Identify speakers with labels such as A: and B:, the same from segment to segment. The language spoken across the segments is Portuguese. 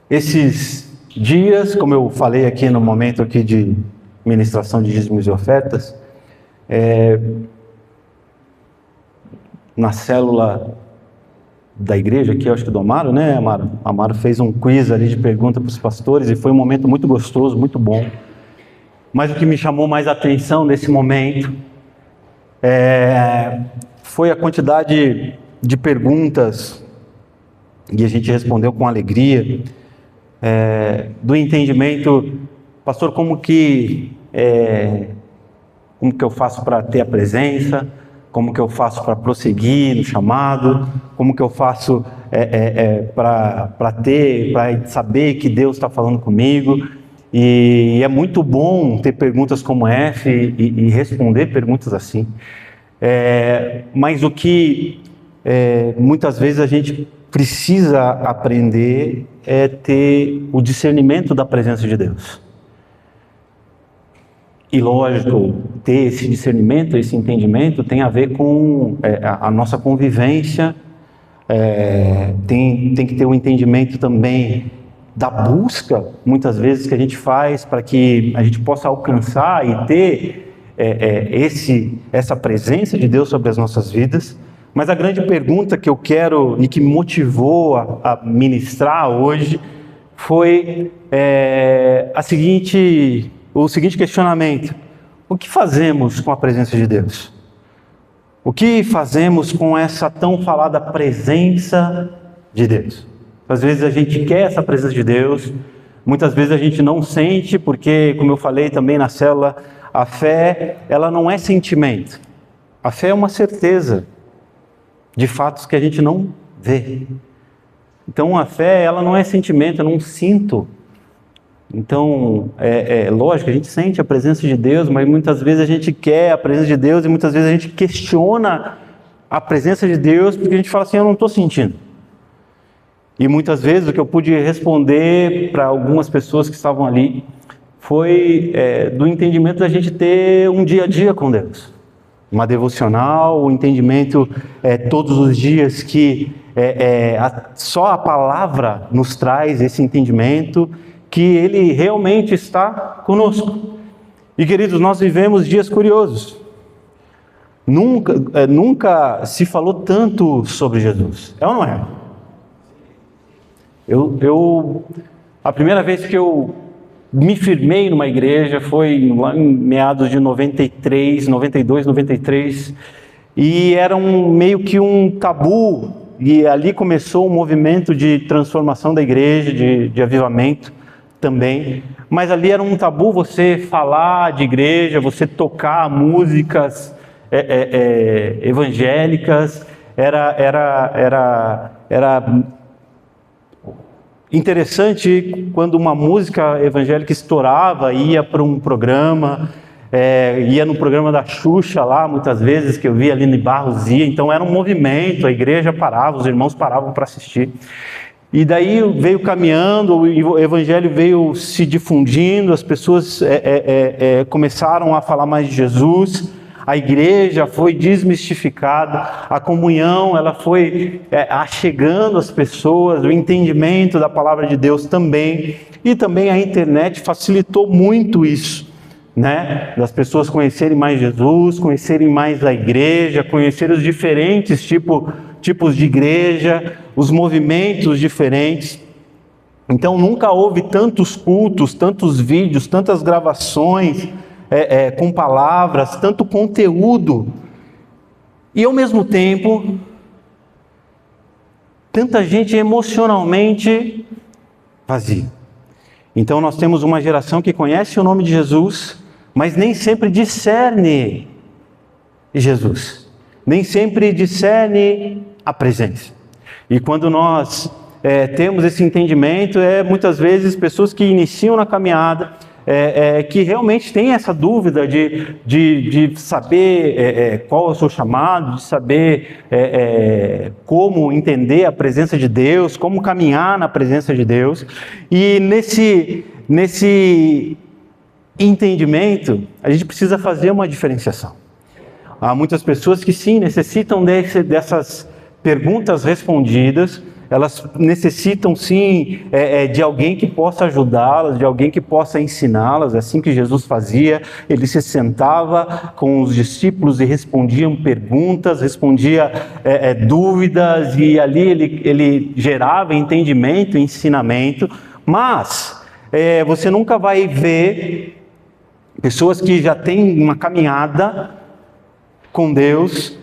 A: Esses dias, como eu falei aqui no momento aqui de ministração de dízimos e ofertas, na célula da igreja aqui, eu acho que do Amaro, né, Amaro? Amaro fez um quiz ali de pergunta para os pastores e foi um momento muito gostoso, muito bom. Mas o que me chamou mais a atenção nesse momento foi a quantidade de perguntas, e a gente respondeu com alegria, do entendimento, pastor, como que eu faço para ter a presença, como que eu faço para prosseguir no chamado, como que eu faço para saber que Deus está falando comigo. E é muito bom ter perguntas como essa e responder perguntas assim. Mas o que muitas vezes a gente precisa aprender é ter o discernimento da presença de Deus. E lógico, ter esse discernimento, esse entendimento tem a ver com a nossa convivência, tem que ter um entendimento também da busca, muitas vezes, que a gente faz para que a gente possa alcançar e ter essa presença de Deus sobre as nossas vidas. Mas a grande pergunta que eu quero e que me motivou a ministrar hoje foi o seguinte questionamento: o que fazemos com a presença de Deus? O que fazemos com essa tão falada presença de Deus? Às vezes a gente quer essa presença de Deus, muitas vezes a gente não sente, porque, como eu falei também na célula, a fé, ela não é sentimento. A fé é uma certeza de fatos que a gente não vê. Então a fé, ela não é sentimento, eu não sinto. Então, lógico, a gente sente a presença de Deus, mas muitas vezes a gente quer a presença de Deus e muitas vezes a gente questiona a presença de Deus porque a gente fala assim, eu não estou sentindo. E muitas vezes o que eu pude responder para algumas pessoas que estavam ali foi do entendimento da gente ter um dia a dia com Deus. Uma devocional, um entendimento todos os dias que só a palavra nos traz esse entendimento que Ele realmente está conosco. E queridos, nós vivemos dias curiosos. Nunca se falou tanto sobre Jesus. É ou não é? A primeira vez que eu me firmei numa igreja foi lá em meados de 92, 93, e era meio que um tabu, e ali começou um movimento de transformação da igreja, de avivamento também, mas ali era um tabu você falar de igreja, você tocar músicas evangélicas, era interessante quando uma música evangélica estourava, ia para um programa, ia no programa da Xuxa lá, muitas vezes, que eu via ali em Barros, então era um movimento, a igreja parava, os irmãos paravam para assistir. E daí veio caminhando, o evangelho veio se difundindo, as pessoas começaram a falar mais de Jesus, a igreja foi desmistificada, a comunhão ela foi achegando as pessoas, o entendimento da palavra de Deus também, e também a internet facilitou muito isso, né? Das pessoas conhecerem mais Jesus, conhecerem mais a igreja, conhecer os diferentes tipos de igreja, os movimentos diferentes. Então nunca houve tantos cultos, tantos vídeos, tantas gravações, com palavras, tanto conteúdo, e ao mesmo tempo, tanta gente emocionalmente vazia. Então nós temos uma geração que conhece o nome de Jesus, mas nem sempre discerne Jesus, nem sempre discerne a presença. E quando nós temos esse entendimento, muitas vezes pessoas que iniciam na caminhada, que realmente tem essa dúvida de saber qual é o seu chamado, de saber como entender a presença de Deus, como caminhar na presença de Deus. E nesse entendimento, a gente precisa fazer uma diferenciação. Há muitas pessoas que sim, necessitam dessas perguntas respondidas, elas necessitam sim de alguém que possa ajudá-las, de alguém que possa ensiná-las. É assim que Jesus fazia. Ele se sentava com os discípulos e respondia perguntas, respondia dúvidas, e ali ele gerava entendimento, ensinamento. Mas você nunca vai ver pessoas que já têm uma caminhada com Deus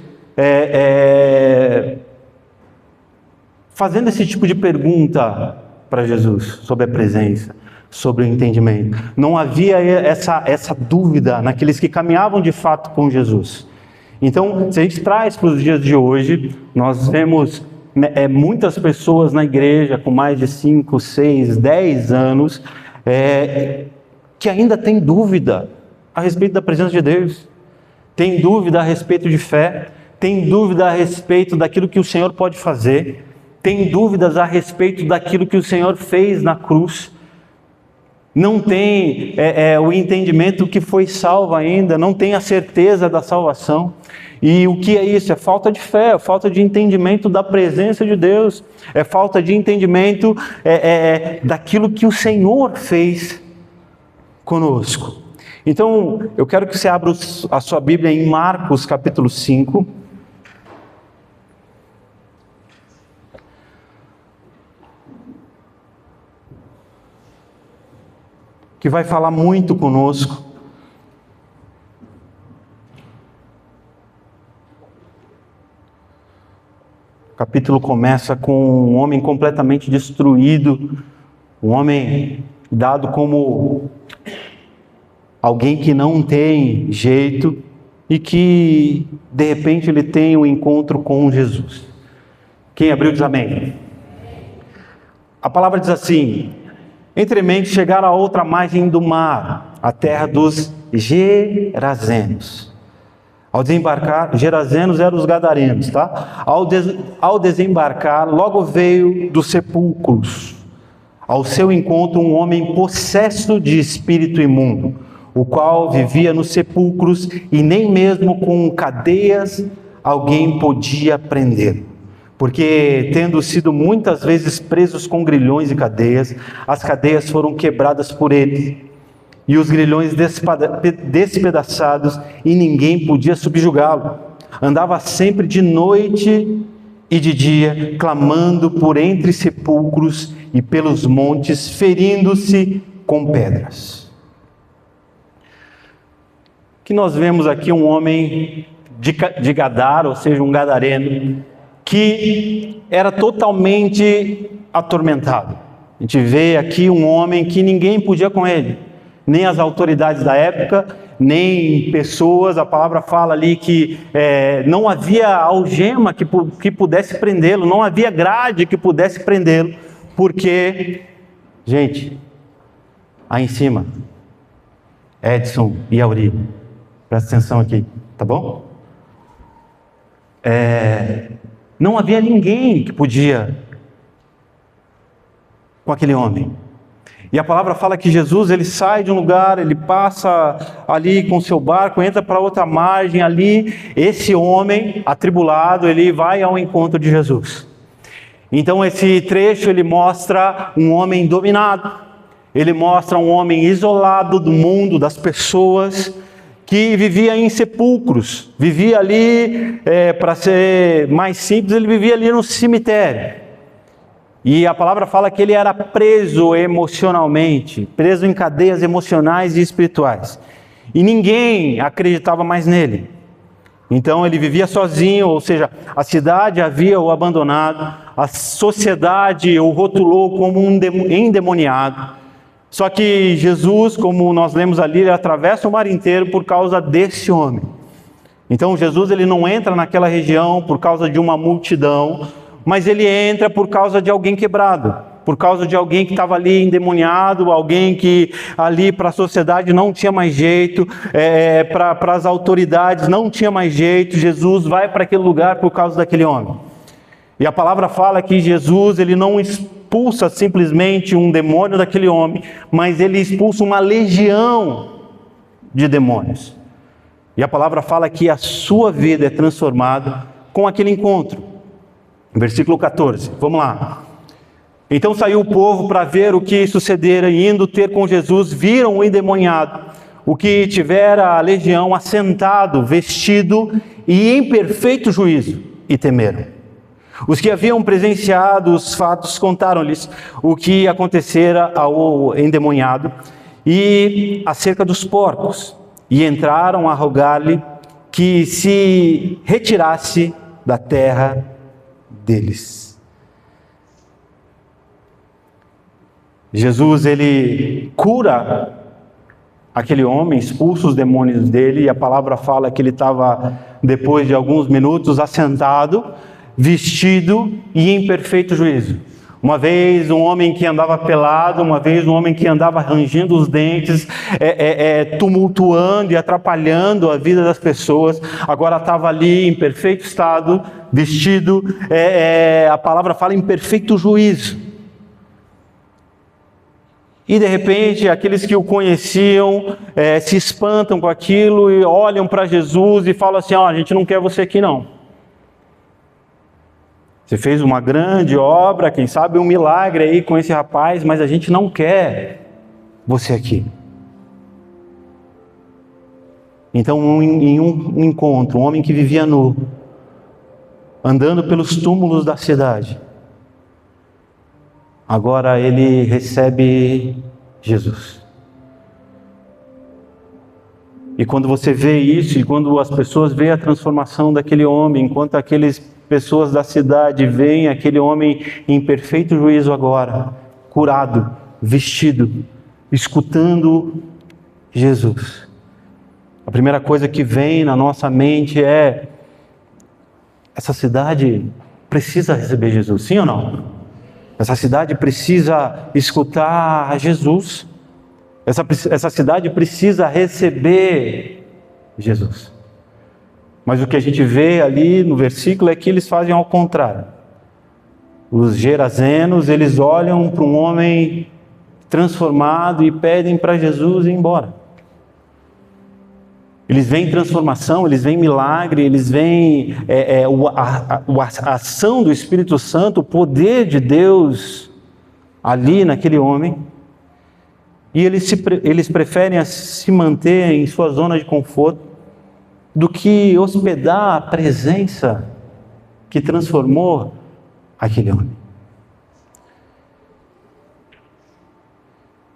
A: fazendo esse tipo de pergunta para Jesus sobre a presença, sobre o entendimento. Não havia essa dúvida naqueles que caminhavam de fato com Jesus. Então, se a gente traz para os dias de hoje, nós vemos muitas pessoas na igreja com mais de 5, 6, 10 anos que ainda têm dúvida a respeito da presença de Deus, tem dúvida a respeito de fé, tem dúvida a respeito daquilo que o Senhor pode fazer, tem dúvidas a respeito daquilo que o Senhor fez na cruz, não tem o entendimento que foi salvo ainda, não tem a certeza da salvação. E o que é isso? É falta de fé, é falta de entendimento da presença de Deus, é falta de entendimento daquilo que o Senhor fez conosco. Então, eu quero que você abra a sua Bíblia em Marcos capítulo 5. Que vai falar muito conosco. O capítulo começa com um homem completamente destruído, um homem dado como alguém que não tem jeito e que de repente ele tem um encontro com Jesus. Quem abriu diz amém. A palavra diz assim: entremente chegaram a outra margem do mar, a terra dos Gerazenos. Ao desembarcar, Gerazenos eram os gadarenos, tá? Ao desembarcar, logo veio dos sepulcros ao seu encontro um homem possesso de espírito imundo, o qual vivia nos sepulcros e nem mesmo com cadeias alguém podia prendê-lo. Porque, tendo sido muitas vezes presos com grilhões e cadeias, as cadeias foram quebradas por ele, e os grilhões despedaçados, e ninguém podia subjugá-lo. Andava sempre de noite e de dia, clamando por entre sepulcros e pelos montes, ferindo-se com pedras. Que nós vemos aqui um homem de Gadara, ou seja, um gadareno, que era totalmente atormentado. A gente vê aqui um homem que ninguém podia com ele, nem as autoridades da época, nem pessoas. A palavra fala ali que não havia algema que pudesse prendê-lo, não havia grade que pudesse prendê-lo, porque, gente, aí em cima, Edson e Auri, presta atenção aqui, tá bom? Não havia ninguém que podia com aquele homem. E a palavra fala que Jesus, ele sai de um lugar, ele passa ali com seu barco, entra para outra margem ali. Esse homem atribulado, ele vai ao encontro de Jesus. Então esse trecho, ele mostra um homem dominado. Ele mostra um homem isolado do mundo, das pessoas, que vivia em sepulcros, vivia ali, para ser mais simples, ele vivia ali no cemitério. E a palavra fala que ele era preso emocionalmente, preso em cadeias emocionais e espirituais. E ninguém acreditava mais nele. Então ele vivia sozinho, ou seja, a cidade havia o abandonado, a sociedade o rotulou como um endemoniado. Só que Jesus, como nós lemos ali, ele atravessa o mar inteiro por causa desse homem. Então Jesus, ele não entra naquela região por causa de uma multidão, mas ele entra por causa de alguém quebrado, por causa de alguém que estava ali endemoniado, alguém que ali para a sociedade não tinha mais jeito, para as autoridades não tinha mais jeito. Jesus vai para aquele lugar por causa daquele homem. E a palavra fala que Jesus, ele não expulsa simplesmente um demônio daquele homem, mas ele expulsa uma legião de demônios. E a palavra fala que a sua vida é transformada com aquele encontro. Versículo 14, vamos lá. Então saiu o povo para ver o que sucedera, e indo ter com Jesus, viram o endemoniado, o que tivera a legião, assentado, vestido e em perfeito juízo, e temeram. Os que haviam presenciado os fatos contaram-lhes o que acontecera ao endemoniado e acerca dos porcos, e entraram a rogar-lhe que se retirasse da terra deles. Jesus, ele cura aquele homem, expulsa os demônios dele, e a palavra fala que ele estava, depois de alguns minutos, assentado, vestido e em perfeito juízo. Uma vez um homem que andava pelado, uma vez um homem que andava rangindo os dentes, tumultuando e atrapalhando a vida das pessoas, agora estava ali em perfeito estado, vestido, a palavra fala em perfeito juízo. E de repente, aqueles que o conheciam se espantam com aquilo e olham para Jesus e falam assim: a gente não quer você aqui não. Você fez uma grande obra, quem sabe um milagre aí com esse rapaz, mas a gente não quer você aqui. Então, em um encontro, um homem que vivia nu, andando pelos túmulos da cidade, agora ele recebe Jesus. E quando você vê isso, e quando as pessoas veem a transformação daquele homem, enquanto aquelas pessoas da cidade veem aquele homem em perfeito juízo agora, curado, vestido, escutando Jesus, a primeira coisa que vem na nossa mente é: essa cidade precisa receber Jesus, sim ou não? Essa cidade precisa escutar Jesus. Essa cidade precisa receber Jesus. Mas o que a gente vê ali no versículo é que eles fazem ao contrário. Os gerazenos, eles olham para um homem transformado e pedem para Jesus ir embora. Eles veem transformação, eles veem milagre, eles veem a ação do Espírito Santo, o poder de Deus ali naquele homem. E eles preferem se manter em sua zona de conforto do que hospedar a presença que transformou aquele homem.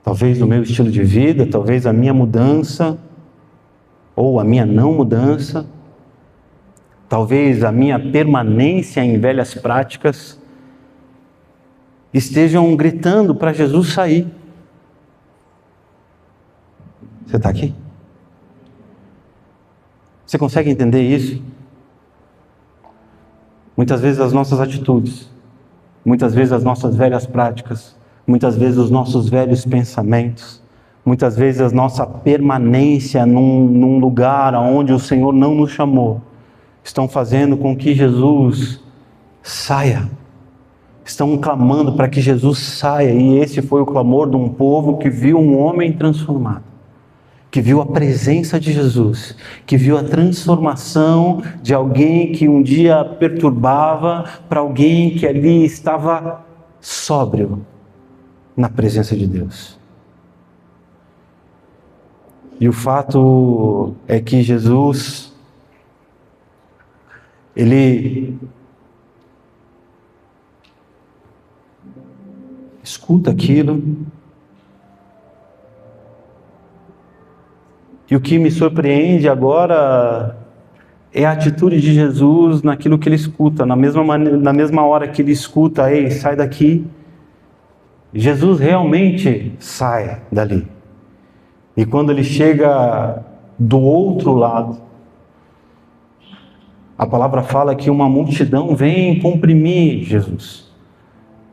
A: Talvez o meu estilo de vida, talvez a minha mudança, ou a minha não mudança, talvez a minha permanência em velhas práticas, estejam gritando para Jesus sair. Você está aqui? Você consegue entender isso? Muitas vezes as nossas atitudes, muitas vezes as nossas velhas práticas, muitas vezes os nossos velhos pensamentos, muitas vezes a nossa permanência num lugar onde o Senhor não nos chamou, estão fazendo com que Jesus saia. Estão clamando para que Jesus saia. E esse foi o clamor de um povo que viu um homem transformado, que viu a presença de Jesus, que viu a transformação de alguém que um dia perturbava para alguém que ali estava sóbrio na presença de Deus. E o fato é que Jesus, ele escuta aquilo. E o que me surpreende agora é a atitude de Jesus naquilo que ele escuta. Na mesma hora que ele escuta: ei, sai daqui, Jesus realmente sai dali. E quando ele chega do outro lado, a palavra fala que uma multidão vem comprimir Jesus.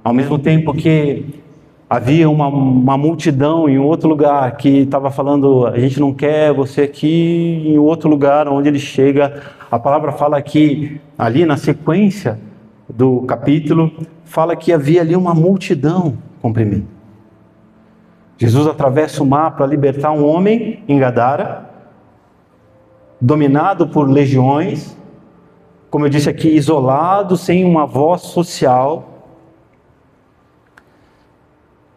A: Ao mesmo tempo que havia uma multidão em outro lugar que estava falando: a gente não quer você aqui. Em outro lugar onde ele chega, a palavra fala que ali na sequência do capítulo, fala que havia ali uma multidão comprimida. Jesus atravessa o mar para libertar um homem em Gadara, dominado por legiões, como eu disse aqui, isolados, sem uma voz social.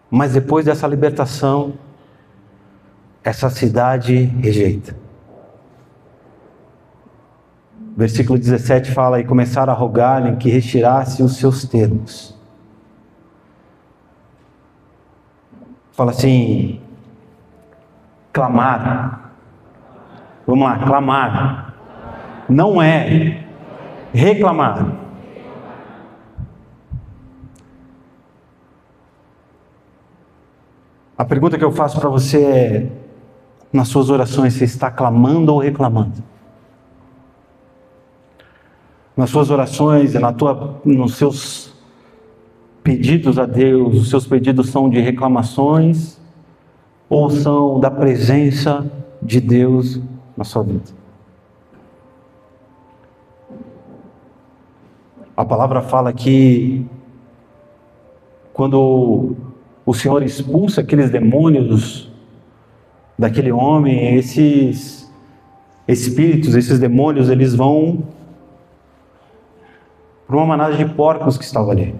A: Mas depois dessa libertação, essa cidade rejeita. Versículo 17 fala: e começaram a rogar-lhe que retirasse os seus termos. Fala assim, clamar. Vamos lá, clamar. Não é reclamar. A pergunta que eu faço para você é, nas suas orações, você está clamando ou reclamando? Nas suas orações, nos seus pedidos a Deus, os seus pedidos são de reclamações ou são da presença de Deus na sua vida? A palavra fala que quando o Senhor expulsa aqueles demônios daquele homem, esses espíritos, esses demônios, eles vão para uma manada de porcos que estava ali.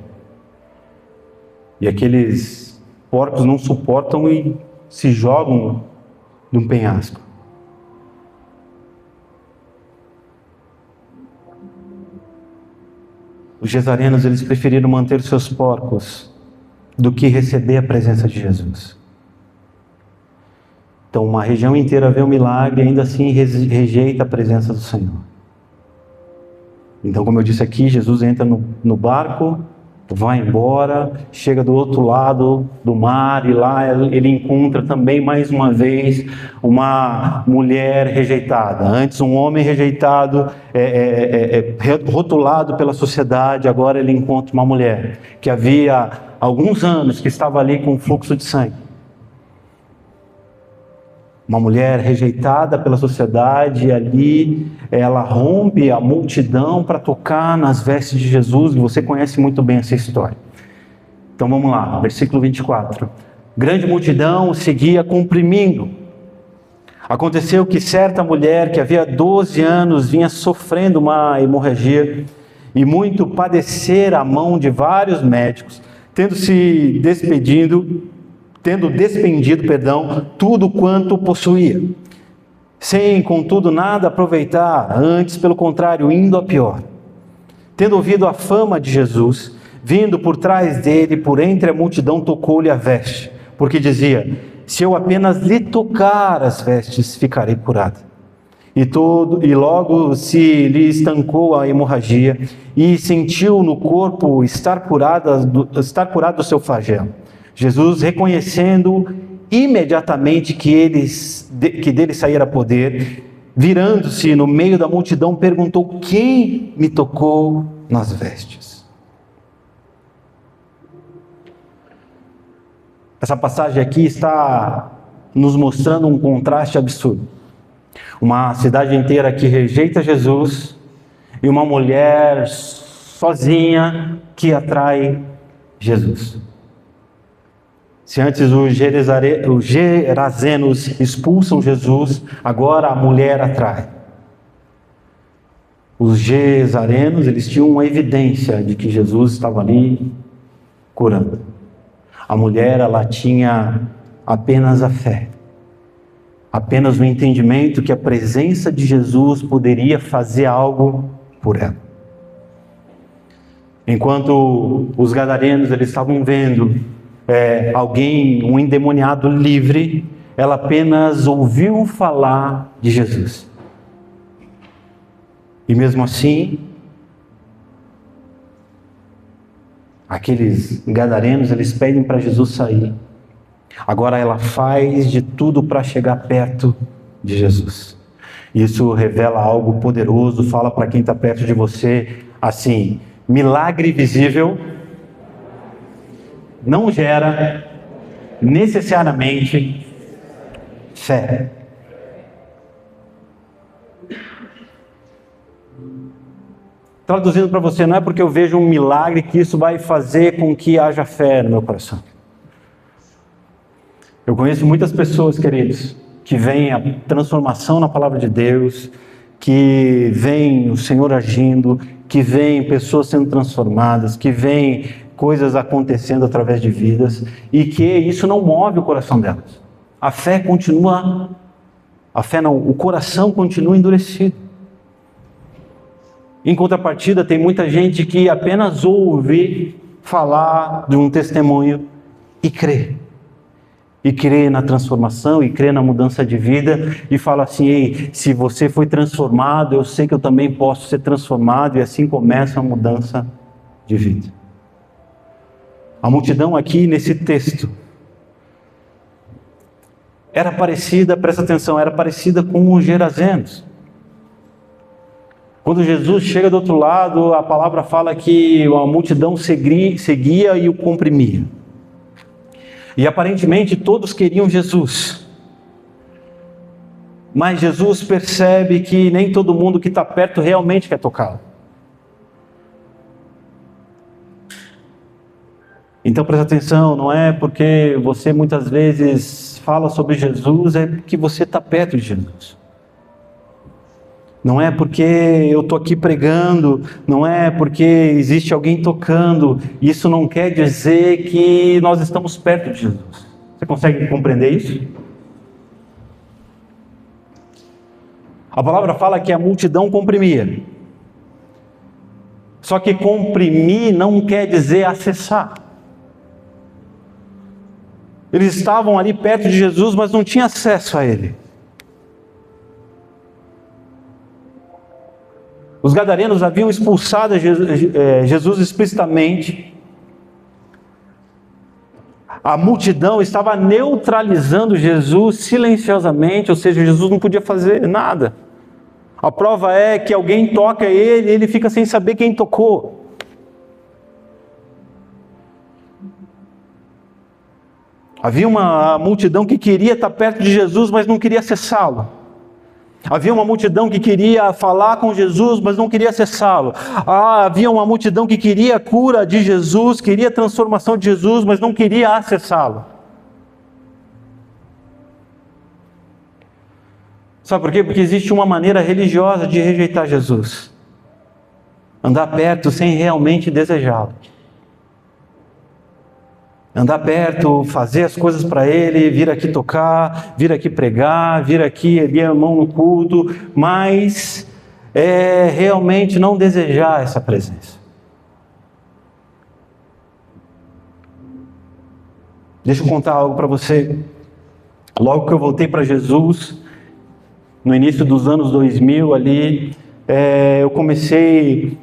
A: E aqueles porcos não suportam e se jogam de um penhasco. Os gesarenos, eles preferiram manter seus porcos do que receber a presença de Jesus. Então, uma região inteira vê o milagre e ainda assim rejeita a presença do Senhor. Então, como eu disse aqui, Jesus entra no barco, vai embora, chega do outro lado do mar e lá ele encontra também mais uma vez uma mulher rejeitada. Antes um homem rejeitado, rotulado pela sociedade, agora ele encontra uma mulher que havia alguns anos que estava ali com fluxo de sangue. Uma mulher rejeitada pela sociedade, e ali ela rompe a multidão para tocar nas vestes de Jesus, e você conhece muito bem essa história. Então vamos lá, versículo 24. Grande multidão o seguia comprimindo. Aconteceu que certa mulher que havia 12 anos vinha sofrendo uma hemorragia e muito padecera a mão de vários médicos, tendo despendido, tudo quanto possuía, sem, contudo, nada aproveitar, antes, pelo contrário, indo a pior. Tendo ouvido a fama de Jesus, vindo por trás dele, por entre a multidão, tocou-lhe a veste, porque dizia: se eu apenas lhe tocar as vestes, ficarei curada. E logo se lhe estancou a hemorragia, e sentiu no corpo estar curado do seu flagelo. Jesus, reconhecendo imediatamente que dele saíra poder, virando-se no meio da multidão, perguntou: quem me tocou nas vestes? Essa passagem aqui está nos mostrando um contraste absurdo. Uma cidade inteira que rejeita Jesus e uma mulher sozinha que atrai Jesus. Se antes os gerazenos expulsam Jesus, agora a mulher atrai. Os gesarenos, eles tinham uma evidência de que Jesus estava ali curando. A mulher, ela tinha apenas a fé, apenas o entendimento que a presença de Jesus poderia fazer algo por ela. Enquanto os gadarenos, eles estavam vendo um endemoniado livre, ela apenas ouviu falar de Jesus. E mesmo assim, aqueles gadarenos, eles pedem para Jesus sair. Agora ela faz de tudo para chegar perto de Jesus. Isso revela algo poderoso, fala para quem está perto de você, assim: milagre visível não gera necessariamente fé. Traduzindo para você, não é porque eu vejo um milagre que isso vai fazer com que haja fé no meu coração. Eu conheço muitas pessoas, queridos, que veem a transformação na palavra de Deus, que vem o Senhor agindo, que vem pessoas sendo transformadas, que vem coisas acontecendo através de vidas, e que isso não move o coração delas. A fé continua, o coração continua endurecido. Em contrapartida, tem muita gente que apenas ouve falar de um testemunho e crê. E crê na transformação, e crê na mudança de vida, e fala assim: ei, se você foi transformado, eu sei que eu também posso ser transformado, e assim começa a mudança de vida. A multidão aqui nesse texto era parecida, presta atenção, era parecida com os gerazenos. Quando Jesus chega do outro lado, a palavra fala que a multidão seguia e o comprimia. E aparentemente todos queriam Jesus. Mas Jesus percebe que nem todo mundo que está perto realmente quer tocá-lo. Então presta atenção, não é porque você muitas vezes fala sobre Jesus, é porque você está perto de Jesus. Não é porque eu estou aqui pregando, não é porque existe alguém tocando, isso não quer dizer que nós estamos perto de Jesus. Você consegue compreender isso? A palavra fala que a multidão comprimia. Só que comprimir não quer dizer acessar. Eles estavam ali perto de Jesus, mas não tinham acesso a Ele. Os gadarenos haviam expulsado Jesus explicitamente. A multidão estava neutralizando Jesus silenciosamente, ou seja, Jesus não podia fazer nada. A prova é que alguém toca ele e ele fica sem saber quem tocou. Havia uma multidão que queria estar perto de Jesus, mas não queria acessá-lo. Havia uma multidão que queria falar com Jesus, mas não queria acessá-lo. Havia uma multidão que queria a cura de Jesus, queria a transformação de Jesus, mas não queria acessá-lo. Sabe por quê? Porque existe uma maneira religiosa de rejeitar Jesus. Andar perto sem realmente desejá-lo. Andar perto, fazer as coisas para Ele, vir aqui tocar, vir aqui pregar, vir aqui erguer a mão no culto, mas realmente não desejar essa presença. Deixa eu contar algo para você. Logo que eu voltei para Jesus, no início dos anos 2000 ali, eu comecei,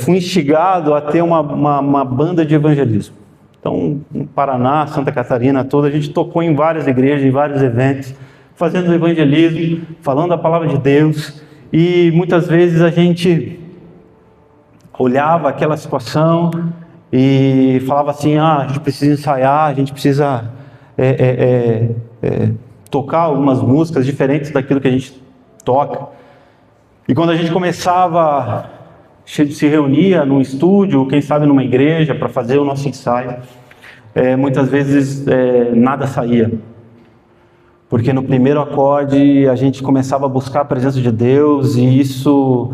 A: fui instigado a ter uma banda de evangelismo. Então, no Paraná, Santa Catarina toda, a gente tocou em várias igrejas, em vários eventos, fazendo evangelismo, falando a palavra de Deus, e muitas vezes a gente olhava aquela situação e falava assim: a gente precisa ensaiar, a gente precisa tocar algumas músicas diferentes daquilo que a gente toca. E quando a gente começava, se reunia num estúdio, quem sabe numa igreja, para fazer o nosso ensaio, muitas vezes nada saía. Porque no primeiro acorde a gente começava a buscar a presença de Deus e isso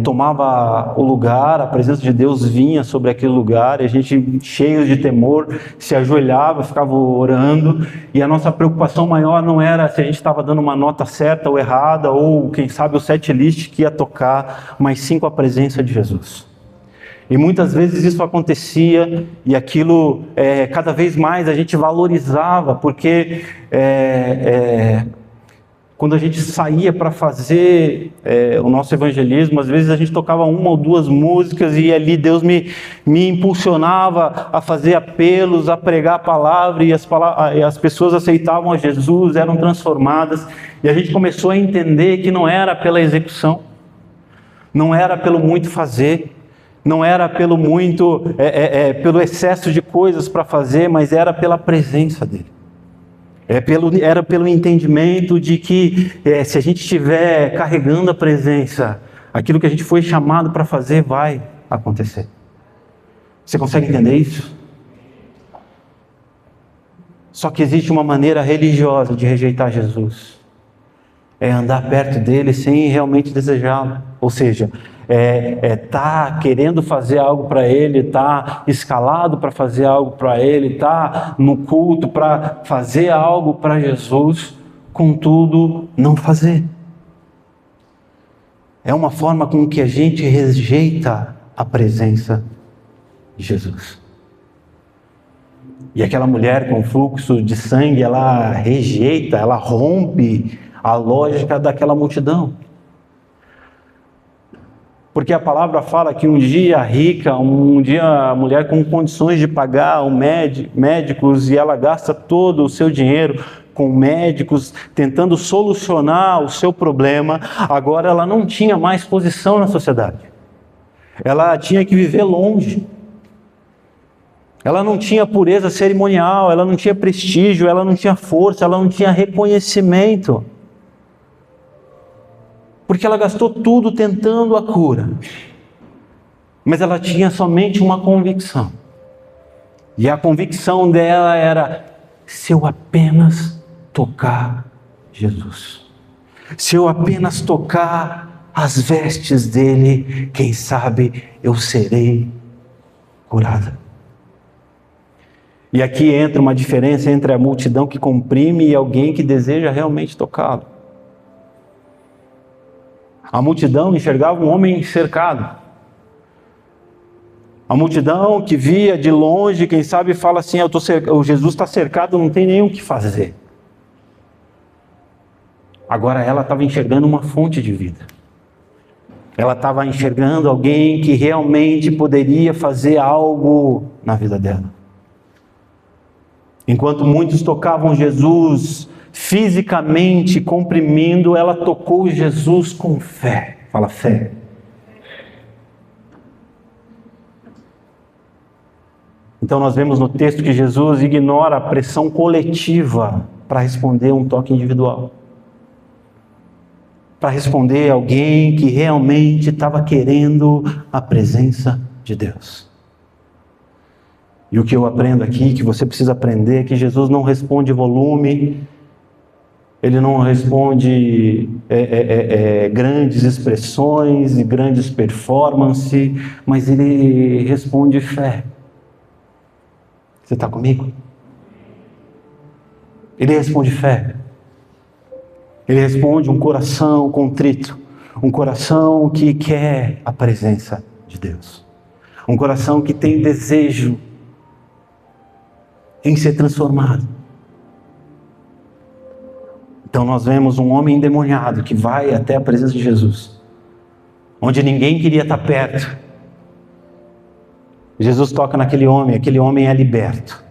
A: tomava o lugar, a presença de Deus vinha sobre aquele lugar e a gente, cheios de temor, se ajoelhava, ficava orando, e a nossa preocupação maior não era se a gente estava dando uma nota certa ou errada, ou quem sabe o set list que ia tocar, mas sim com a presença de Jesus. E muitas vezes isso acontecia e aquilo cada vez mais a gente valorizava, porque quando a gente saía para fazer o nosso evangelismo, às vezes a gente tocava uma ou duas músicas e ali Deus me impulsionava a fazer apelos, a pregar a palavra, e as pessoas aceitavam a Jesus, eram transformadas, e a gente começou a entender que não era pela execução, não era pelo muito fazer, não era pelo pelo excesso de coisas para fazer, mas era pela presença dele. Era pelo entendimento de que se a gente estiver carregando a presença, aquilo que a gente foi chamado para fazer vai acontecer. Você consegue entender isso? Só que existe uma maneira religiosa de rejeitar Jesus. é andar perto dele sem realmente desejá-lo. Ou seja, tá querendo fazer algo para ele, tá escalado para fazer algo para ele, tá no culto para fazer algo para Jesus, contudo não fazer. É uma forma com que a gente rejeita a presença de Jesus. E aquela mulher com fluxo de sangue, ela rejeita, ela rompe a lógica daquela multidão. Porque a palavra fala que um dia a rica, um dia a mulher com condições de pagar médicos, e ela gasta todo o seu dinheiro com médicos, tentando solucionar o seu problema, agora ela não tinha mais posição na sociedade. Ela tinha que viver longe. Ela não tinha pureza cerimonial, ela não tinha prestígio, ela não tinha força, ela não tinha reconhecimento. Porque ela gastou tudo tentando a cura. Mas ela tinha somente uma convicção. E a convicção dela era: se eu apenas tocar Jesus, se eu apenas tocar as vestes dele, quem sabe eu serei curada. E aqui entra uma diferença entre a multidão que comprime e alguém que deseja realmente tocá-lo. A multidão enxergava um homem cercado. A multidão que via de longe, quem sabe fala assim: o Jesus está cercado, não tem nem o que fazer. Agora ela estava enxergando uma fonte de vida. Ela estava enxergando alguém que realmente poderia fazer algo na vida dela. Enquanto muitos tocavam Jesus fisicamente comprimindo, ela tocou Jesus com fé. Fala fé. Então nós vemos no texto que Jesus ignora a pressão coletiva para responder um toque individual. Para responder alguém que realmente estava querendo a presença de Deus. E o que eu aprendo aqui, que você precisa aprender, é que Jesus não responde volume, Ele não responde grandes expressões e grandes performances, mas Ele responde fé. Você está comigo? Ele responde fé. Ele responde um coração contrito, um coração que quer a presença de Deus, um coração que tem desejo em ser transformado. Então nós vemos um homem endemoniado que vai até a presença de Jesus, onde ninguém queria estar perto. Jesus toca naquele homem, aquele homem é liberto.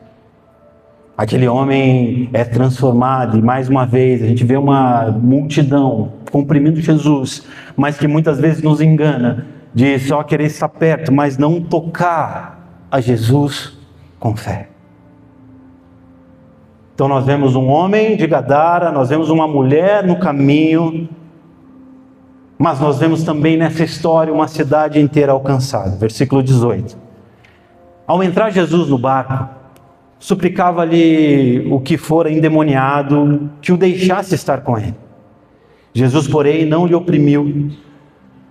A: Aquele homem é transformado, e mais uma vez a gente vê uma multidão comprimindo Jesus, mas que muitas vezes nos engana, de só querer estar perto, mas não tocar a Jesus com fé. Então nós vemos um homem de Gadara, nós vemos uma mulher no caminho, mas nós vemos também nessa história uma cidade inteira alcançada. Versículo 18. Ao entrar Jesus no barco, suplicava-lhe o que fora endemoniado que o deixasse estar com ele. Jesus, porém, não lhe oprimiu,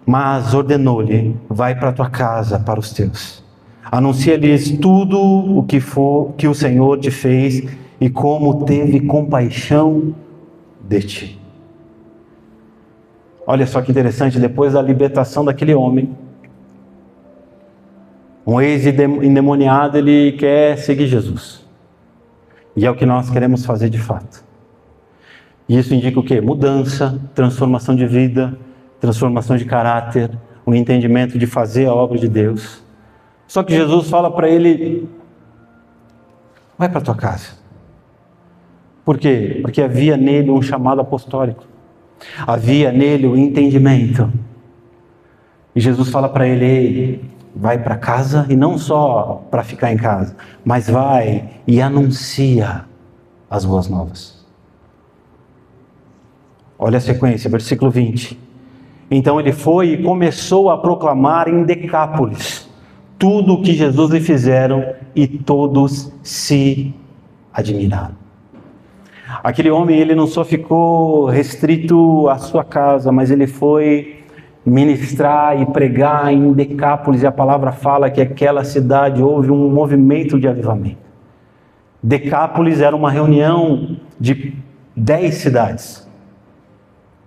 A: mas ordenou-lhe: vai para a tua casa, para os teus. Anuncia-lhes tudo o que o Senhor te fez e como teve compaixão de ti. Olha só que interessante, depois da libertação daquele homem, um ex-endemoniado, ele quer seguir Jesus. E é o que nós queremos fazer de fato. E isso indica o quê? Mudança, transformação de vida, transformação de caráter, um entendimento de fazer a obra de Deus. Só que Jesus fala para ele: vai para a tua casa. Por quê? Porque havia nele um chamado apostólico. Havia nele o entendimento. E Jesus fala para ele: ei, vai para casa, e não só para ficar em casa, mas vai e anuncia as boas novas. Olha a sequência, versículo 20. Então ele foi e começou a proclamar em Decápolis tudo o que Jesus lhe fizeram, e todos se admiraram. Aquele homem, ele não só ficou restrito à sua casa, mas ele foi ministrar e pregar em Decápolis, e a palavra fala que aquela cidade houve um movimento de avivamento. Decápolis era uma reunião de 10 cidades.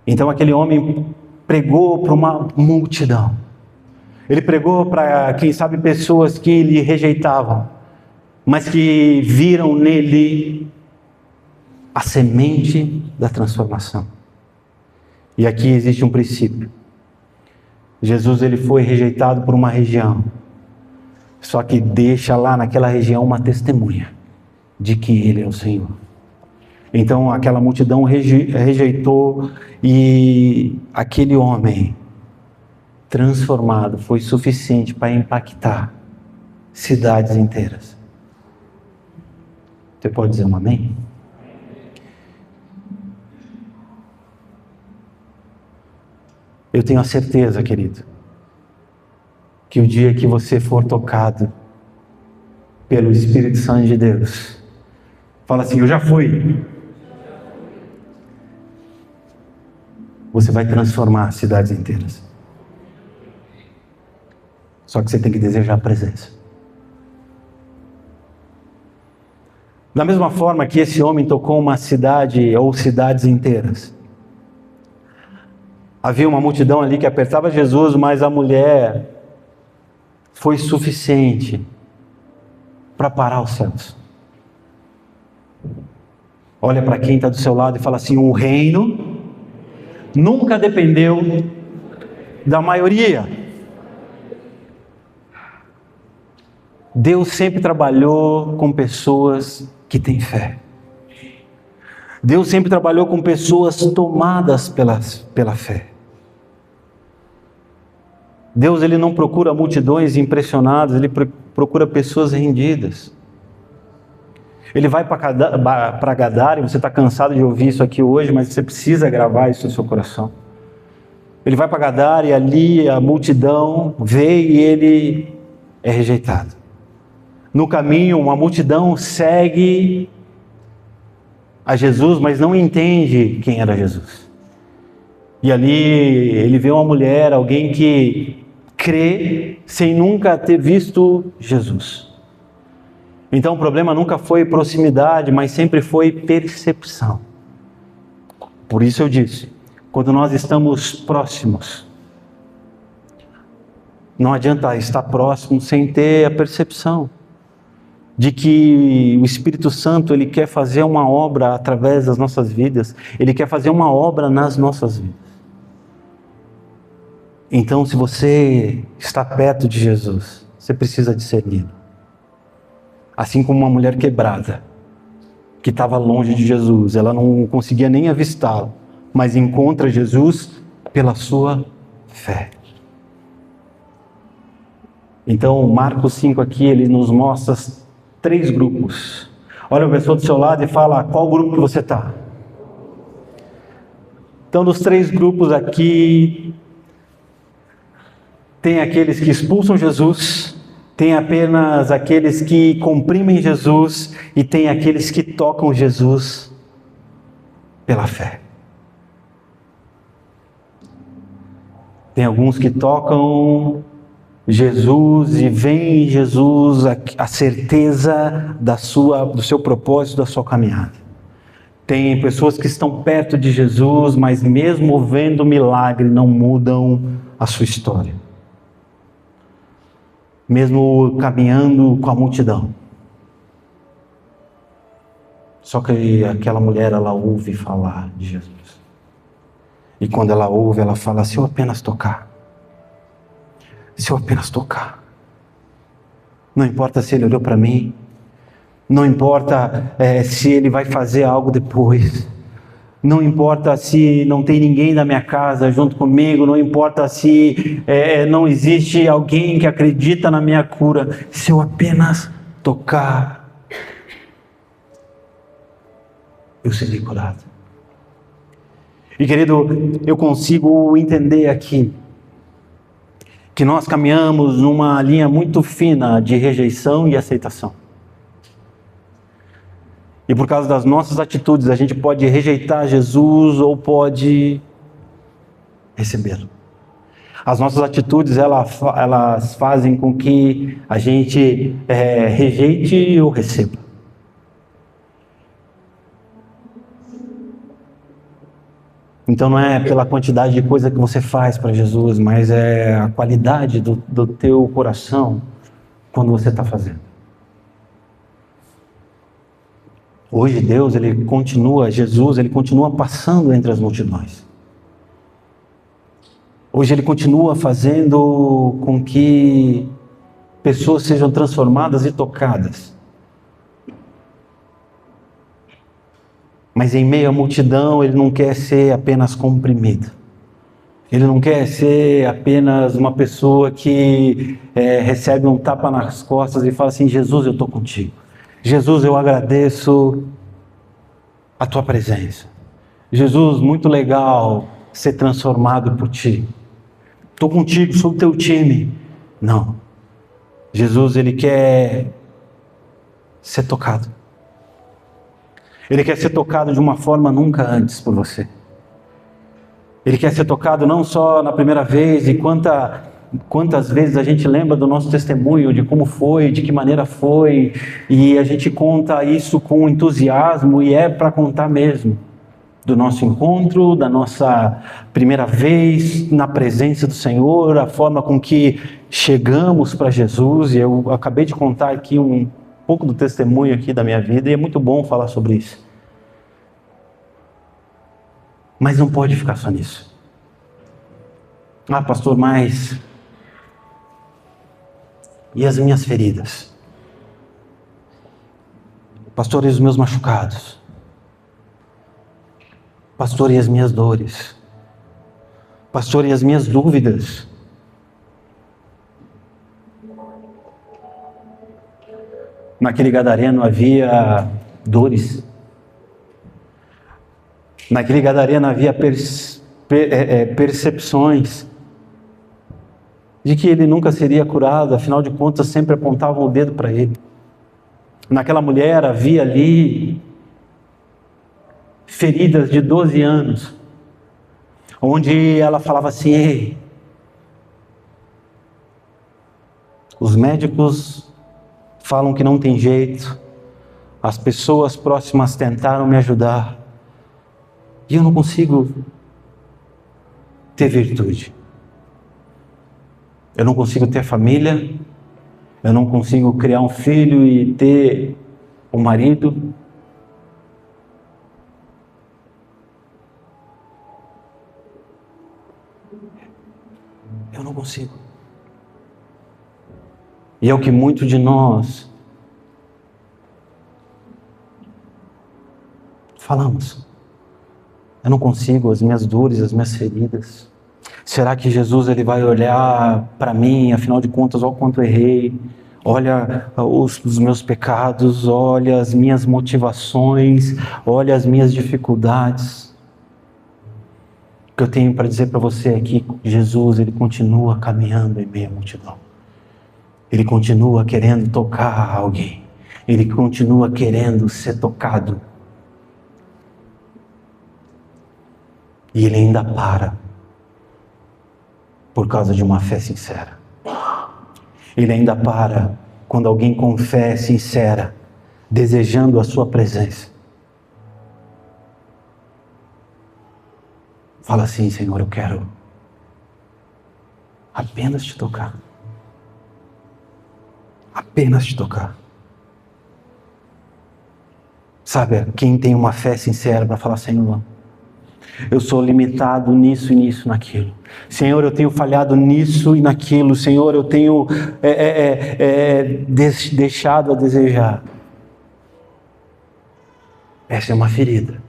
A: Então aquele homem pregou para uma multidão. Ele pregou para, quem sabe, pessoas que lhe rejeitavam, mas que viram nele a semente da transformação. E aqui existe um princípio. Jesus, ele foi rejeitado por uma região, só que deixa lá naquela região uma testemunha de que ele é o Senhor. Então aquela multidão rejeitou, e aquele homem transformado foi suficiente para impactar cidades inteiras. Você pode dizer um amém? Eu tenho a certeza, querido, que o dia que você for tocado pelo Espírito Santo de Deus, fala assim: eu já fui. Você vai transformar cidades inteiras. Só que você tem que desejar a presença. Da mesma forma que esse homem tocou uma cidade ou cidades inteiras, havia uma multidão ali que apertava Jesus, mas a mulher foi suficiente para parar os céus. Olha para quem está do seu lado e fala assim: o reino nunca dependeu da maioria. Deus sempre trabalhou com pessoas que têm fé. Deus sempre trabalhou com pessoas tomadas pela fé. Deus, ele não procura multidões impressionadas, ele procura pessoas rendidas. Ele vai para Gadara, e você está cansado de ouvir isso aqui hoje, mas você precisa gravar isso no seu coração. Ele vai para Gadara e ali a multidão vê e ele é rejeitado. No caminho, uma multidão segue a Jesus, mas não entende quem era Jesus. E ali ele vê uma mulher, alguém que crê sem nunca ter visto Jesus. Então o problema nunca foi proximidade, mas sempre foi percepção. Por isso eu disse, quando nós estamos próximos, não adianta estar próximo sem ter a percepção de que o Espírito Santo, ele quer fazer uma obra através das nossas vidas, ele quer fazer uma obra nas nossas vidas. Então, se você está perto de Jesus, você precisa discernir. Assim como uma mulher quebrada, que estava longe de Jesus, ela não conseguia nem avistá-lo, mas encontra Jesus pela sua fé. Então, Marcos 5 aqui, ele nos mostra 3 grupos. Olha a pessoa do seu lado e fala: qual grupo que você está? Então, dos 3 grupos aqui, tem aqueles que expulsam Jesus, tem apenas aqueles que comprimem Jesus, e tem aqueles que tocam Jesus pela fé. Tem alguns que tocam Jesus e vem em Jesus a certeza do seu propósito, da sua caminhada. Tem pessoas que estão perto de Jesus, mas mesmo vendo o milagre, não mudam a sua história. Mesmo caminhando com a multidão. Só que aquela mulher, ela ouve falar de Jesus. E quando ela ouve, ela fala: se eu apenas tocar. Se eu apenas tocar. Não importa se ele olhou para mim. Não importa se ele vai fazer algo depois. Não importa se não tem ninguém da minha casa junto comigo. Não importa se não existe alguém que acredita na minha cura. Se eu apenas tocar, eu serei curado. E querido, eu consigo entender aqui que nós caminhamos numa linha muito fina de rejeição e aceitação. E por causa das nossas atitudes, a gente pode rejeitar Jesus ou pode recebê-lo. As nossas atitudes, elas fazem com que a gente rejeite ou receba. Então não é pela quantidade de coisa que você faz para Jesus, mas é a qualidade do teu coração quando você está fazendo. Hoje Jesus, ele continua passando entre as multidões. Hoje ele continua fazendo com que pessoas sejam transformadas e tocadas. Mas em meio à multidão, ele não quer ser apenas comprimido. Ele não quer ser apenas uma pessoa que recebe um tapa nas costas e fala assim: Jesus, eu estou contigo. Jesus, eu agradeço a tua presença. Jesus, muito legal ser transformado por ti. Estou contigo, sou do teu time. Não. Jesus, ele quer ser tocado. Ele quer ser tocado de uma forma nunca antes por você. Ele quer ser tocado não só na primeira vez, e quantas vezes a gente lembra do nosso testemunho, de como foi, de que maneira foi, e a gente conta isso com entusiasmo, e é para contar mesmo. Do nosso encontro, da nossa primeira vez na presença do Senhor, a forma com que chegamos para Jesus. E eu acabei de contar aqui um pouco do testemunho aqui da minha vida, e é muito bom falar sobre isso. Mas não pode ficar só nisso. Ah, pastor, mas e as minhas feridas? Pastor, e os meus machucados? Pastor, e as minhas dores? Pastor, e as minhas dúvidas? Naquele gadareno havia dores. Naquele gadareno havia percepções de que ele nunca seria curado, afinal de contas sempre apontavam o dedo para ele. Naquela mulher havia ali feridas de 12 anos, onde ela falava assim: ei, os médicos falam que não tem jeito, as pessoas próximas tentaram me ajudar, e eu não consigo ter virtude. Eu não consigo ter família, eu não consigo criar um filho e ter um marido. Eu não consigo. E é o que muitos de nós falamos. Eu não consigo, as minhas dores, as minhas feridas. Será que Jesus ele vai olhar para mim, afinal de contas, olha o quanto eu errei, olha os meus pecados, olha as minhas motivações, olha as minhas dificuldades. O que eu tenho para dizer para você é que Jesus ele continua caminhando em meio à multidão. Ele continua querendo tocar alguém. Ele continua querendo ser tocado. E ele ainda para por causa de uma fé sincera. Ele ainda para quando alguém com fé sincera, desejando a sua presença, fala assim: Senhor, eu quero apenas te tocar. Apenas te tocar. Sabe, quem tem uma fé sincera para falar: Senhor, eu sou limitado nisso e nisso, naquilo. Senhor, eu tenho falhado nisso e naquilo. Senhor, eu tenho deixado a desejar. Essa é uma ferida.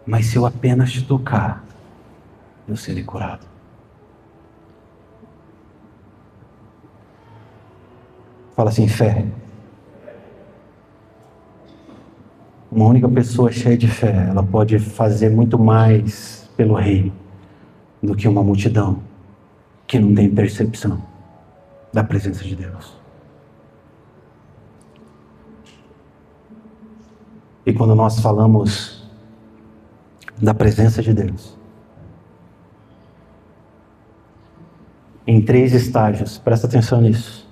A: Mas se eu apenas te tocar, eu serei curado. Fala assim: fé. Uma única pessoa cheia de fé, ela pode fazer muito mais pelo reino do que uma multidão que não tem percepção da presença de Deus. E quando nós falamos da presença de Deus, em 3 estágios, presta atenção nisso.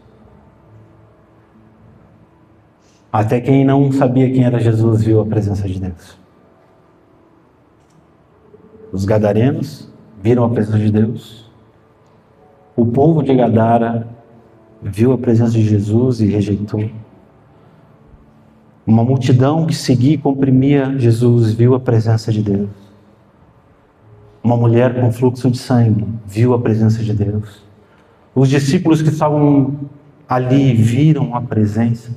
A: Até quem não sabia quem era Jesus viu a presença de Deus. Os gadarenos viram a presença de Deus. O povo de Gadara viu a presença de Jesus e rejeitou. Uma multidão que seguia e comprimia Jesus viu a presença de Deus. Uma mulher com fluxo de sangue viu a presença de Deus. Os discípulos que estavam ali viram a presença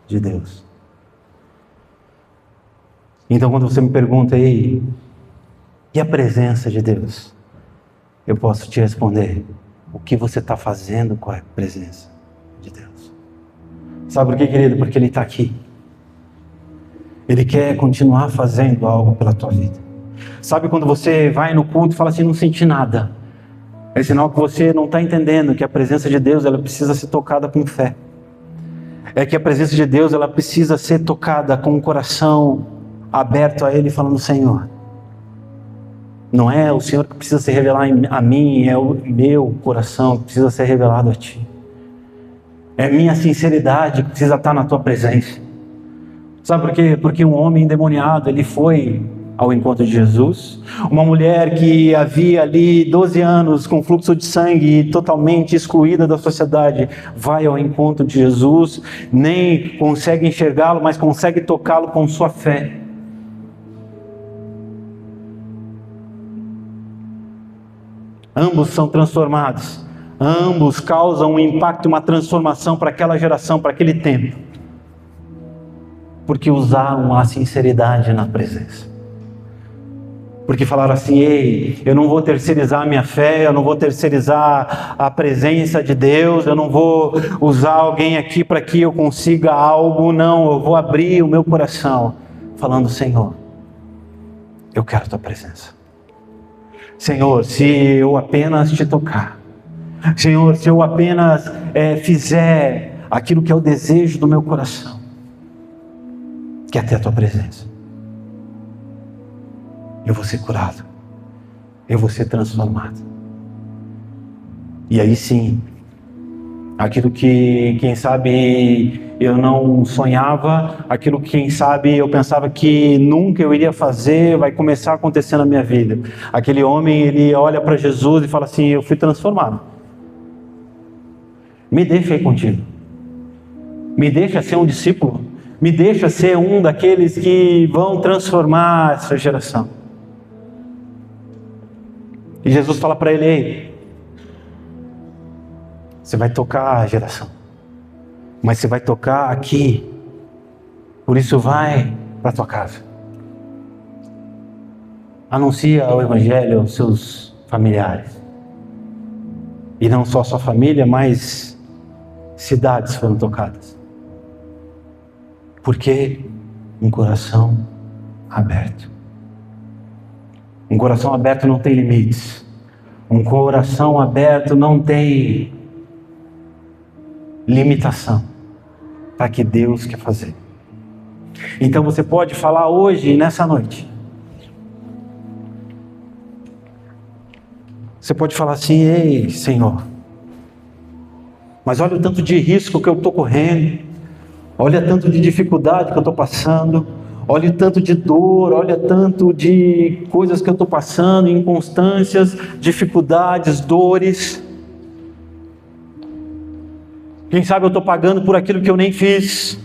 A: de Deus. Então, quando você me pergunta, ei, e a presença de Deus? Eu posso te responder, o que você está fazendo com a presença de Deus? Sabe por quê, querido? Porque Ele está aqui. Ele quer continuar fazendo algo pela tua vida. Sabe quando você vai no culto e fala assim, não senti nada? É sinal que você não está entendendo que a presença de Deus ela precisa ser tocada com fé. É que a presença de Deus ela precisa ser tocada com o coração aberto a Ele, falando, Senhor, não é o Senhor que precisa se revelar a mim, é o meu coração que precisa ser revelado a Ti. É minha sinceridade que precisa estar na Tua presença. Sabe por quê? Porque um homem endemoniado, ele foi ao encontro de Jesus. Uma mulher que havia ali 12 anos com fluxo de sangue e totalmente excluída da sociedade, vai ao encontro de Jesus, nem consegue enxergá-lo, mas consegue tocá-lo com sua fé. Ambos são transformados. Ambos causam um impacto, uma transformação para aquela geração, para aquele tempo. Porque usaram a sinceridade na presença. Porque falaram assim, ei, eu não vou terceirizar a minha fé, eu não vou terceirizar a presença de Deus, eu não vou usar alguém aqui para que eu consiga algo, não, eu vou abrir o meu coração, falando, Senhor, eu quero a Tua presença. Senhor, se eu apenas Te tocar, Senhor, se eu apenas fizer aquilo que é o desejo do meu coração, que é ter a Tua presença, eu vou ser curado, eu vou ser transformado. E aí sim, aquilo que quem sabe eu não sonhava, aquilo que quem sabe eu pensava que nunca eu iria fazer, vai começar a acontecer na minha vida. Aquele homem, ele olha para Jesus e fala assim, eu fui transformado. Me deixa ir contigo. Me deixa ser um discípulo. Me deixa ser um daqueles que vão transformar essa geração. E Jesus fala para ele, ei, você vai tocar a geração, mas você vai tocar aqui, por isso vai para a tua casa. Anuncia o Evangelho aos seus familiares. E não só a sua família, mas cidades foram tocadas. Porque um coração aberto. Um coração aberto não tem limites. Um coração aberto não tem limitação para que Deus quer fazer. Então você pode falar hoje, nessa noite. Você pode falar assim, ei, Senhor, mas olha o tanto de risco que eu estou correndo. Olha tanto de dificuldade que eu estou passando, olha o tanto de dor, olha tanto de coisas que eu estou passando, inconstâncias, dificuldades, dores. Quem sabe eu estou pagando por aquilo que eu nem fiz.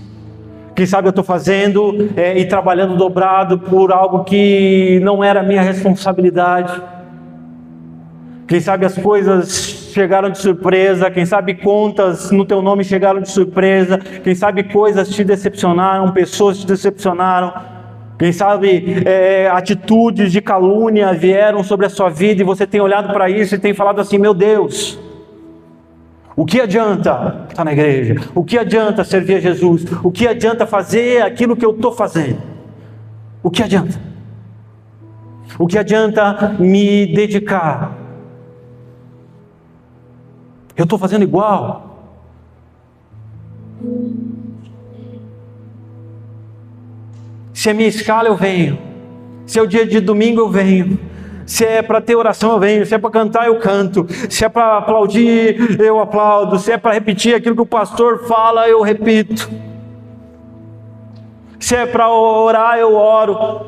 A: Quem sabe eu estou fazendo e trabalhando dobrado por algo que não era minha responsabilidade. Quem sabe as coisas chegaram de surpresa, quem sabe contas no teu nome chegaram de surpresa, quem sabe coisas te decepcionaram, pessoas te decepcionaram, quem sabe atitudes de calúnia vieram sobre a sua vida e você tem olhado para isso e tem falado assim, meu Deus, o que adianta estar na igreja? O que adianta servir a Jesus? O que adianta fazer aquilo que eu estou fazendo? O que adianta? O que adianta me dedicar? Eu estou fazendo igual. Se é minha escala, eu venho. Se é o dia de domingo, eu venho. Se é para ter oração, eu venho. Se é para cantar, eu canto. Se é para aplaudir, eu aplaudo. Se é para repetir aquilo que o pastor fala, eu repito. Se é para orar, eu oro.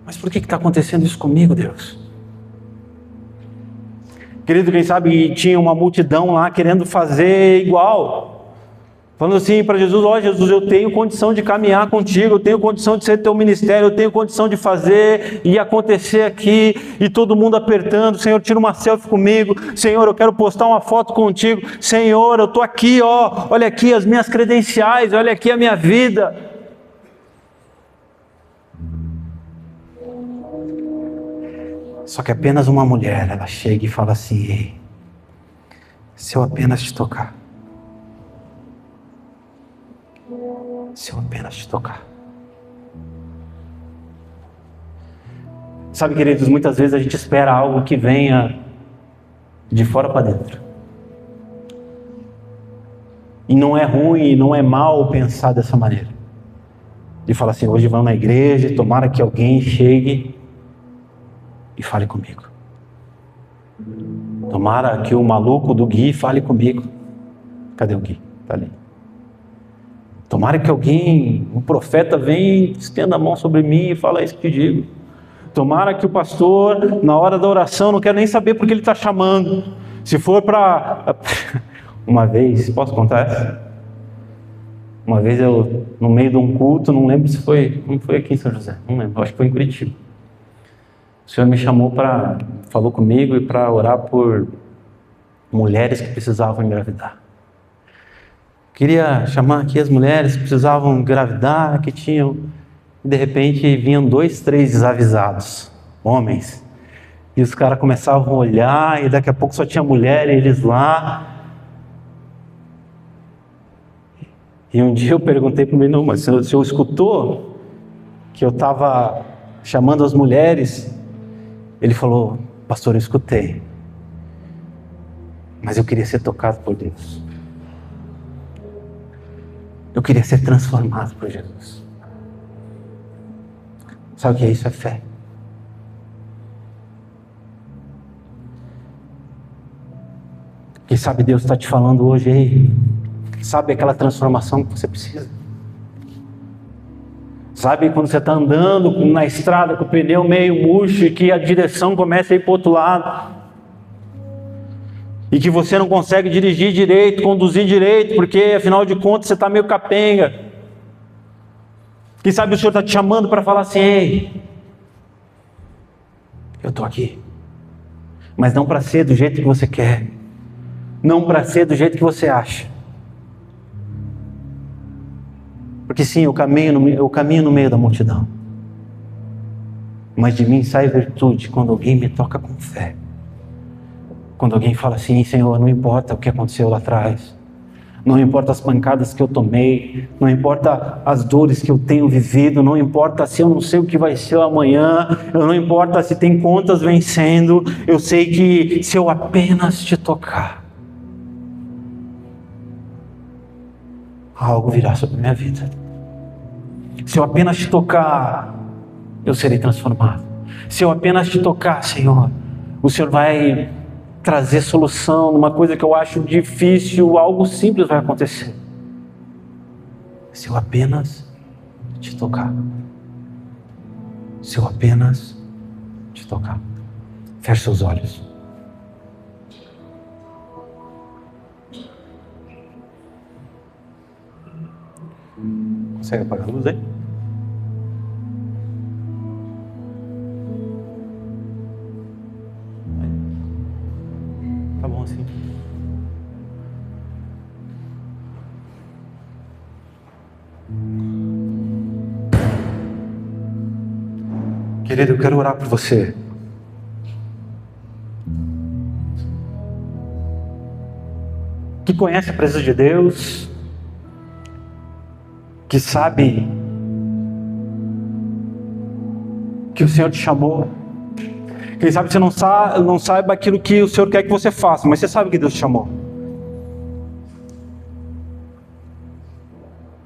A: Mas por que está acontecendo isso comigo, Deus? Querido, quem sabe tinha uma multidão lá querendo fazer igual. Falando assim para Jesus: ó Jesus, eu tenho condição de caminhar contigo, eu tenho condição de ser teu ministério, eu tenho condição de fazer e acontecer aqui, e todo mundo apertando. Senhor, tira uma selfie comigo. Senhor, eu quero postar uma foto contigo. Senhor, eu estou aqui, ó, olha aqui as minhas credenciais, olha aqui a minha vida. Só que apenas uma mulher, ela chega e fala assim: ei, se eu apenas te tocar, se eu apenas te tocar. Sabe, queridos, muitas vezes a gente espera algo que venha de fora para dentro. E não é ruim, não é mal pensar dessa maneira. De falar assim: hoje vamos na igreja, tomara que alguém chegue e fale comigo. Tomara que o maluco do Gui fale comigo. Cadê o Gui? Está ali. Tomara que alguém, um profeta, venha, estenda a mão sobre mim e fala isso que eu digo. Tomara que o pastor, na hora da oração, não quero nem saber porque ele está chamando. Se for para... Uma vez, posso contar essa? Uma vez eu, no meio de um culto, não lembro se foi, não foi aqui em São José, não lembro, acho que foi em Curitiba. O Senhor me chamou falou comigo e para orar por mulheres que precisavam engravidar. Queria chamar aqui as mulheres que precisavam engravidar, que tinham, e de repente vinham 2, 3 desavisados, homens, e os caras começavam a olhar, e daqui a pouco só tinha mulher, e eles lá. E um dia eu perguntei para o menino: mas o senhor escutou que eu estava chamando as mulheres? Ele falou: pastor, eu escutei, mas eu queria ser tocado por Deus. Eu queria ser transformado por Jesus. Sabe o que é isso? É fé. Quem sabe Deus está te falando hoje: ei, sabe aquela transformação que você precisa? Sabe quando você está andando na estrada com o pneu meio murcho e que a direção começa a ir para o outro lado? E que você não consegue dirigir direito, conduzir direito, porque afinal de contas você está meio capenga. Quem sabe o Senhor está te chamando para falar assim: ei, eu estou aqui. Mas não para ser do jeito que você quer. Não para ser do jeito que você acha. Porque sim, eu caminho no meio da multidão. Mas de mim sai virtude quando alguém me toca com fé. Quando alguém fala assim: Senhor, não importa o que aconteceu lá atrás. Não importa as pancadas que eu tomei. Não importa as dores que eu tenho vivido. Não importa se eu não sei o que vai ser amanhã. Não importa se tem contas vencendo. Eu sei que se eu apenas te tocar, algo virá sobre a minha vida. Se eu apenas te tocar, eu serei transformado. Se eu apenas te tocar, Senhor, o Senhor vai trazer solução numa coisa que eu acho difícil, algo simples vai acontecer. Se eu apenas te tocar. Se eu apenas te tocar. Feche seus olhos. Consegue apagar a luz aí? Tá bom assim. Querido, eu quero orar por você. Que conhece a presença de Deus, que sabe que o Senhor te chamou, Quem sabe você não saiba aquilo que o Senhor quer que você faça, mas você sabe que Deus te chamou.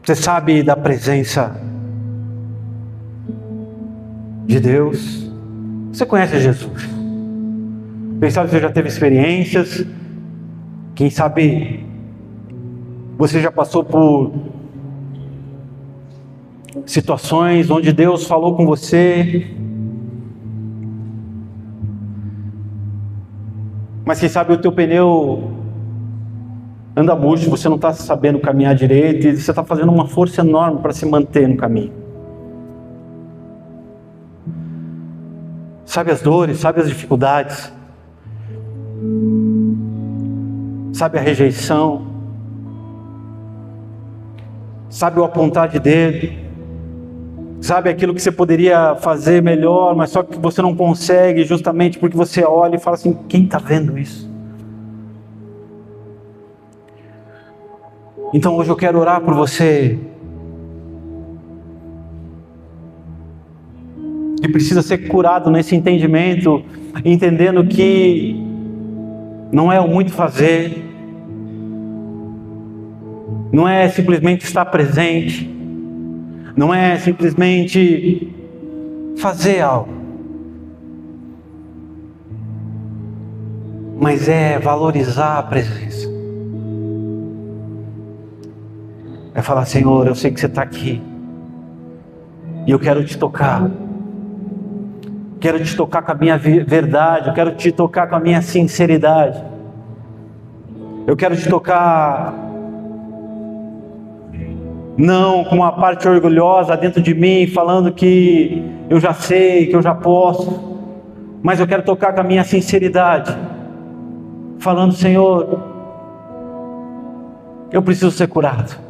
A: Você sabe da presença de Deus. Você conhece Jesus. Quem sabe você já teve experiências. Quem sabe você já passou por situações onde Deus falou com você. Mas quem sabe o teu pneu anda murcho, você não está sabendo caminhar direito e você está fazendo uma força enorme para se manter no caminho. Sabe as dores, sabe as dificuldades, sabe a rejeição, sabe o apontar de dedo, sabe aquilo que você poderia fazer melhor, mas só que você não consegue, justamente porque você olha e fala assim: quem está vendo isso? Então hoje eu quero orar por você que precisa ser curado nesse entendimento, entendendo que não é o muito fazer, não é simplesmente estar presente, não é simplesmente fazer algo, mas é valorizar a presença. É falar: Senhor, eu sei que você está aqui e eu quero te tocar. Quero te tocar com a minha verdade, eu quero te tocar com a minha sinceridade. Eu quero te tocar não com uma parte orgulhosa dentro de mim, falando que eu já sei, que eu já posso, mas eu quero tocar com a minha sinceridade, falando: Senhor, eu preciso ser curado.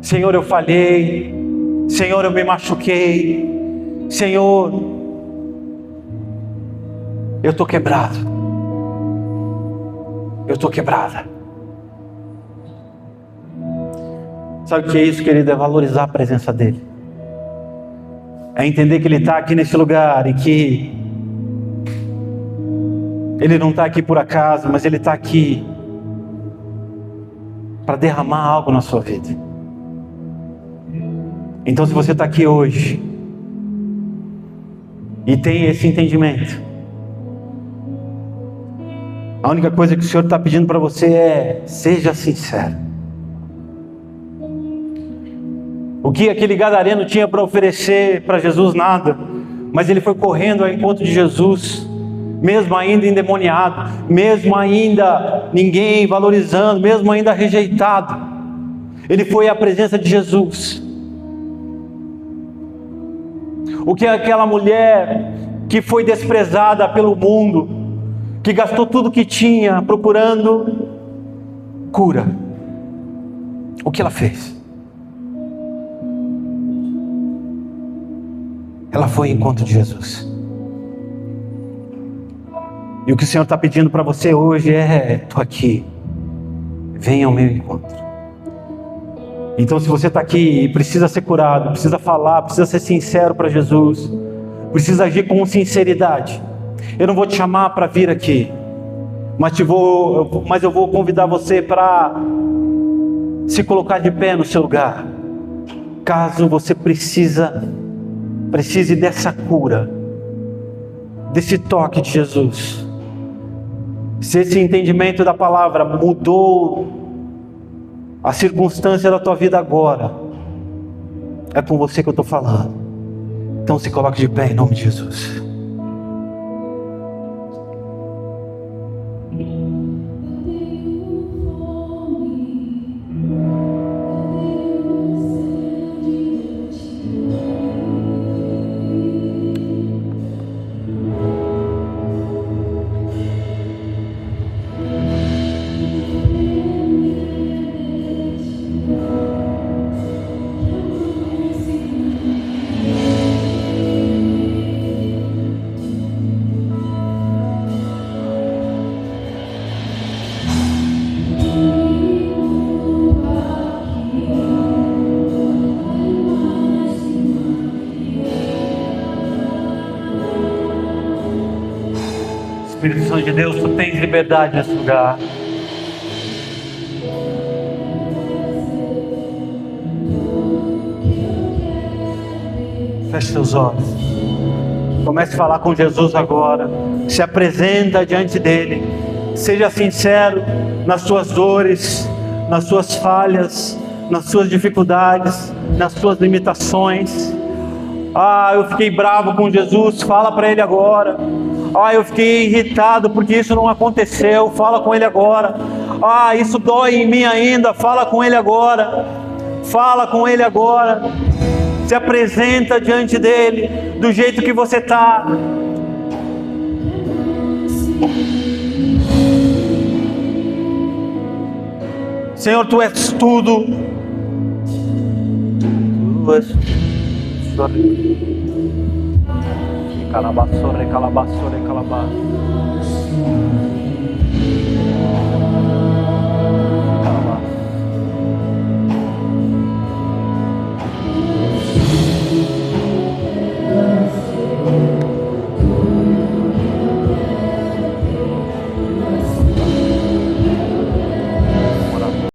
A: Senhor, eu falhei. Senhor, eu me machuquei. Senhor, eu estou quebrado. Eu estou quebrada. Sabe o que é isso, querido? É valorizar a presença dEle. É entender que Ele está aqui nesse lugar e que Ele não está aqui por acaso, mas Ele está aqui para derramar algo na sua vida. Então, se você está aqui hoje e tem esse entendimento, a única coisa que o Senhor está pedindo para você é: seja sincero. O que aquele gadareno tinha para oferecer para Jesus? Nada. Mas ele foi correndo ao encontro de Jesus, mesmo ainda endemoniado, mesmo ainda ninguém valorizando, mesmo ainda rejeitado. Ele foi à presença de Jesus. O que aquela mulher que foi desprezada pelo mundo, que gastou tudo que tinha procurando cura, o que ela fez? Ela foi ao encontro de Jesus. E o que o Senhor está pedindo para você hoje é: estou aqui, venha ao meu encontro. Então, se você está aqui e precisa ser curado, precisa falar, precisa ser sincero para Jesus, precisa agir com sinceridade, eu não vou te chamar para vir aqui, mas eu vou convidar você para se colocar de pé no seu lugar, caso você precise dessa cura, desse toque de Jesus. Se esse entendimento da palavra mudou a circunstância da tua vida agora, é com você que eu estou falando. Então se coloque de pé em nome de Jesus. bênçãos de Deus, tu tens liberdade nesse lugar. Feche seus olhos. Comece a falar com Jesus agora. Se apresenta diante dele. Seja sincero nas suas dores, nas suas falhas, nas suas dificuldades, nas suas limitações. Eu fiquei bravo com Jesus. Fala para ele agora. Eu fiquei irritado porque isso não aconteceu. Fala com ele agora. Isso dói em mim ainda. Fala com ele agora. Fala com ele agora. Se apresenta diante dele do jeito que você está. Senhor, tu és tudo. Tu és tudo.